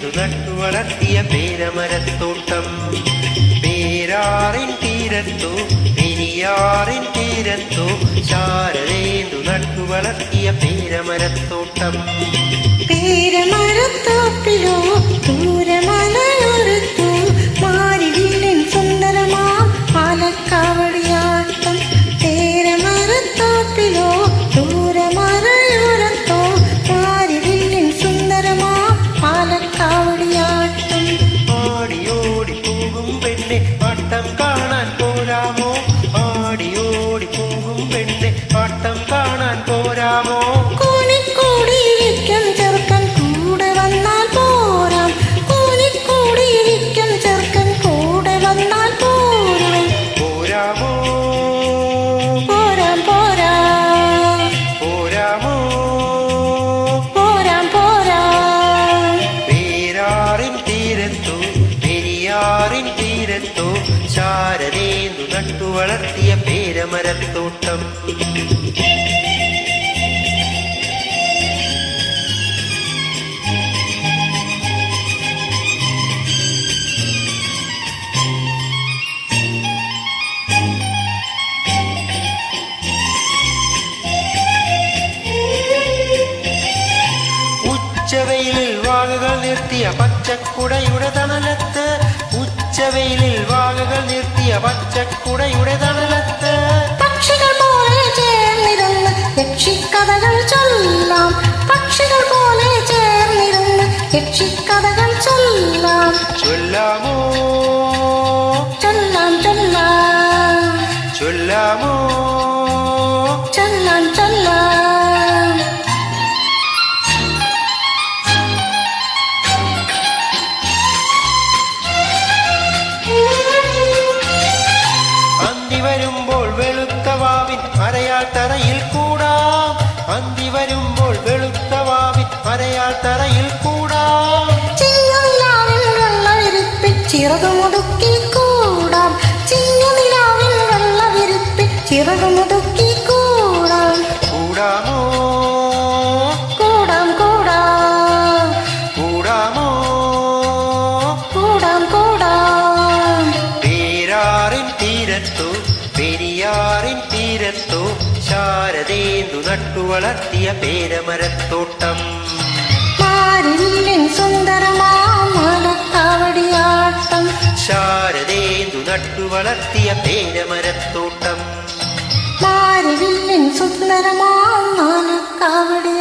ശാരദേന്ദു നട്ടു വളർത്തിയ പേരമരത്തോട്ടം. പേരാറിൻ തീരത്തോ പെരിയാറിൻ തീരത്തോ ശാരദേന്ദു നട്ടു വളർത്തിയ പേരമരത്തോട്ടം. പേരമരത്തോപ്പിലോ ദൂരമലയോരത്തോ മാരിവില്ലിൻ സുന്ദരമാം പാലക്കാവടിയാട്ടം. പേരമരത്തോപ്പിലോ ദൂരമലയോരത്തോ മാരിവില്ലിൻ സുന്ദരമാം പാലക്കാവടിയാട്ടം. ആടിയോടി പോകും പെണ്ണെ ആട്ടം കാണാൻ പോരാമോ? ആടിയോടി പോകും പെണ്ണെ ആട്ടം കാണാൻ പോരാമോ? കൂനിക്കൂടിയിരിക്കും ചെറുക്കൻ കൂടെ വന്നാൽ പോരാം. കൂനിക്കൂടിയിരിക്കും ചെറുക്കൻ കൂടെ വന്നാൽ പോരാം. പോരാമോ? പോരാം പോരാം പോരാമോ? പോരാം പോരാം. പേരാറിൻ തീരത്തോ പെരിയാറിൻ തീരത്തോ ശാരദേന്ദു നട്ടു വളർത്തിയ പേരമരത്തോട്ടം. ഉച്ചവെയിലിൽ വാകകൾ നിർത്തിയ പച്ചക്കുടയുടെ തണലത്ത്. ഉച്ചവെയിലിൽ വാകകൾ നിർത്തിയ പച്ചക്കുടയുടെ തണലത്ത്. പക്ഷികൾ പോലെ ചേർന്നിരുന്ന് യക്ഷിക്കഥകൾ ചൊല്ലാം. പക്ഷികൾ പോലെ ചേർന്നിരുന്ന് യക്ഷിക്കഥകൾ ചൊല്ലാം. ചൊല്ലാമോ? ചൊല്ലാം ചൊല്ലാം ചൊല്ലാമോ? ചൊല്ലാം ചൊല്ലാം. അന്തി വരുമ്പോൾ വെളുത്ത വാവിൻ അരയാൾ തറയിൽ കൂടാം. അന്തി വരുമ്പോൾ വെളുത്ത വാവിൻ അരയാൾ തറയിൽ കൂടാം. ചിങ്ങനിലാവിൽ വെള്ളവിരിപ്പിൽ ചിറകുമുടുക്കി കൂടാം. ചിങ്ങനിലാവിൽ വെള്ളവിരിപ്പിൽ ചിറകുമുടുക്കി കൂടാം. കൂടാമോ? കൂടാം കൂടാം കൂടാമോ? കൂടാം കൂടാം. പേരാറിൻ തീരത്തോ പെരിയാറിൻ തീരത്തോ ശാരദേന്ദു നട്ടു വളർത്തിയ പേരമരത്തോട്ടം. മാരിവില്ലിൻ സുന്ദരമാം പാലക്കാവടിയാട്ടം. ശാരദേന്ദു നട്ടു വളർത്തിയ പേരമരത്തോട്ടം. മാരിവില്ലിൻ സുന്ദരമാം പാലക്കാവടി